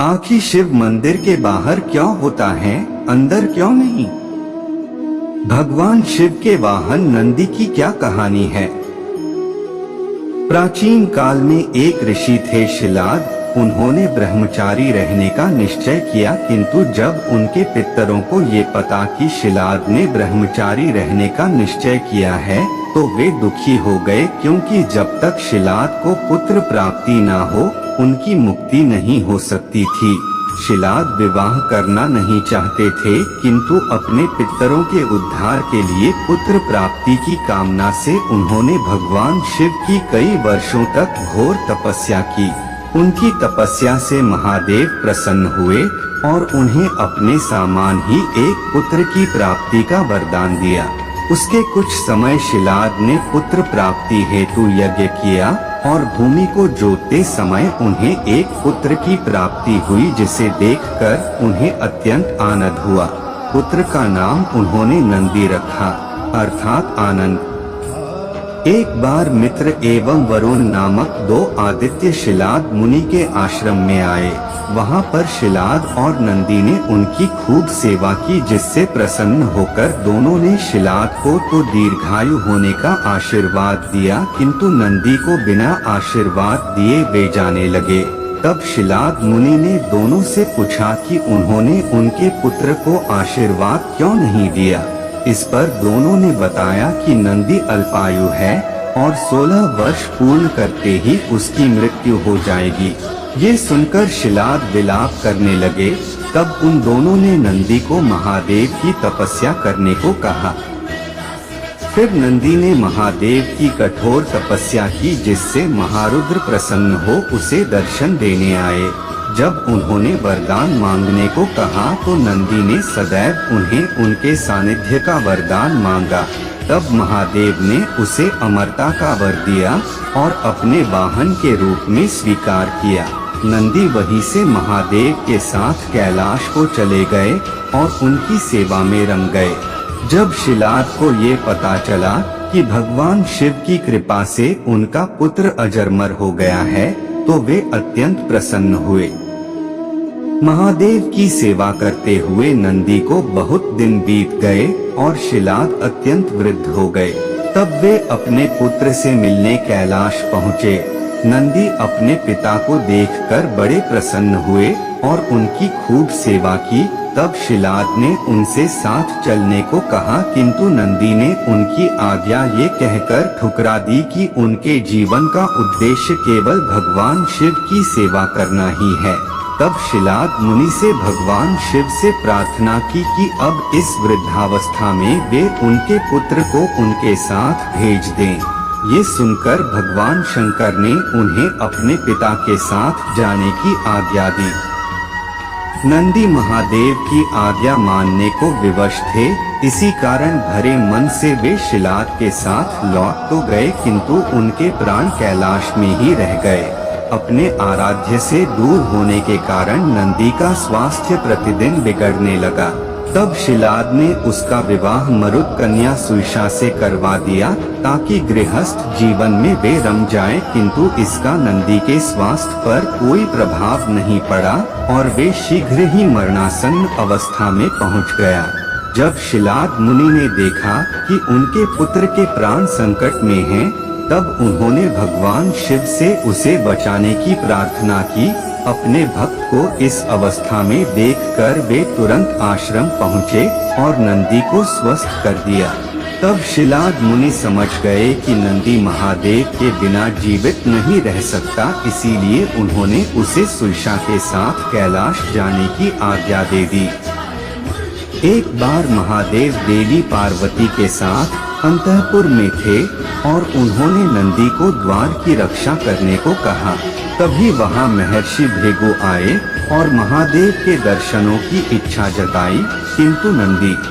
आखिर शिव मंदिर के बाहर क्यों होता है, अंदर क्यों नहीं? भगवान शिव के वाहन नंदी की क्या कहानी है? प्राचीन काल में एक ऋषि थे शिलाद। उन्होंने ब्रह्मचारी रहने का निश्चय किया, किंतु जब उनके पितरों को ये पता कि शिलाद ने ब्रह्मचारी रहने का निश्चय किया है तो वे दुखी हो गए, क्योंकि जब तक शिलाद को पुत्र प्राप्ति न हो उनकी मुक्ति नहीं हो सकती थी। शिलाद विवाह करना नहीं चाहते थे, किंतु अपने पितरों के उद्धार के लिए पुत्र प्राप्ति की कामना से उन्होंने भगवान शिव की कई वर्षों तक घोर तपस्या की। उनकी तपस्या से महादेव प्रसन्न हुए और उन्हें अपने समान ही एक पुत्र की प्राप्ति का वरदान दिया। उसके कुछ समय शिलाद ने पुत्र प्राप्ति हेतु यज्ञ किया और भूमि को जोतते समय उन्हें एक पुत्र की प्राप्ति हुई, जिसे देखकर उन्हें अत्यंत आनंद हुआ। पुत्र का नाम उन्होंने नंदी रखा, अर्थात आनंद। एक बार मित्र एवं वरुण नामक दो आदित्य शिलाद मुनि के आश्रम में आए। वहां पर शिलाद और नंदी ने उनकी खूब सेवा की, जिससे प्रसन्न होकर दोनों ने शिलाद को तो दीर्घायु होने का आशीर्वाद दिया, किंतु नंदी को बिना आशीर्वाद दिए वे जाने लगे। तब शिलाद मुनि ने दोनों से पूछा कि उन्होंने उनके पुत्र को आशीर्वाद क्यों नहीं दिया। इस पर दोनों ने बताया कि नंदी अल्पायु है और 16 वर्ष पूर्ण करते ही उसकी मृत्यु हो जाएगी। ये सुनकर शिलाद विलाप करने लगे। तब उन दोनों ने नंदी को महादेव की तपस्या करने को कहा। फिर नंदी ने महादेव की कठोर तपस्या की, जिससे महारुद्र प्रसन्न हो उसे दर्शन देने आए। जब उन्होंने वरदान मांगने को कहा तो नंदी ने सदैव उन्हें उनके सानिध्य का वरदान मांगा। तब महादेव ने उसे अमरता का वर दिया और अपने वाहन के रूप में स्वीकार किया। नंदी वहीं से महादेव के साथ कैलाश को चले गए और उनकी सेवा में रंग गए। जब शिलाद को ये पता चला कि भगवान शिव की कृपा से उनका पुत्र अजरमर हो गया है तो वे अत्यंत प्रसन्न हुए। महादेव की सेवा करते हुए नंदी को बहुत दिन बीत गए और शिलाद अत्यंत वृद्ध हो गए। तब वे अपने पुत्र से मिलने कैलाश पहुँचे। नंदी अपने पिता को देखकर बड़े प्रसन्न हुए और उनकी खूब सेवा की। तब शिलाद ने उनसे साथ चलने को कहा, किंतु नंदी ने उनकी आज्ञा ये कहकर ठुकरा दी कि उनके जीवन का उद्देश्य केवल भगवान शिव की सेवा करना ही है। तब शिलाद मुनि से भगवान शिव से प्रार्थना की कि अब इस वृद्धावस्था में वे उनके पुत्र को उनके साथ भेज दें। ये सुनकर भगवान शंकर ने उन्हें अपने पिता के साथ जाने की आज्ञा दी। नंदी महादेव की आज्ञा मानने को विवश थे, इसी कारण भरे मन से वे शिलाद के साथ लौट तो गए, किंतु उनके प्राण कैलाश में ही रह गए। अपने आराध्य से दूर होने के कारण नंदी का स्वास्थ्य प्रतिदिन बिगड़ने लगा। तब शिलाद ने उसका विवाह मरुत कन्या सुईषा से करवा दिया, ताकि गृहस्थ जीवन में वे रम जाएं, किंतु इसका नंदी के स्वास्थ्य पर कोई प्रभाव नहीं पड़ा और वे शीघ्र ही मरणासन्न अवस्था में पहुंच गया। जब शिलाद मुनि ने देखा कि उनके पुत्र के प्राण संकट में हैं, तब उन्होंने भगवान शिव से उसे बचाने की प्रार्थना की। अपने भक्त को इस अवस्था में देखकर वे तुरंत आश्रम पहुँचे और नंदी को स्वस्थ कर दिया। तब शिलाद मुनि समझ गए कि नंदी महादेव के बिना जीवित नहीं रह सकता, इसीलिए उन्होंने उसे सुईषा के साथ कैलाश जाने की आज्ञा दे दी। एक बार महादेव देवी पार्वती के साथ अंतःपुर में थे और उन्होंने नंदी को द्वार की रक्षा करने को कहा। तभी वहां महर्षि भृगु आए और महादेव के दर्शनों की इच्छा जताई, किंतु नंदी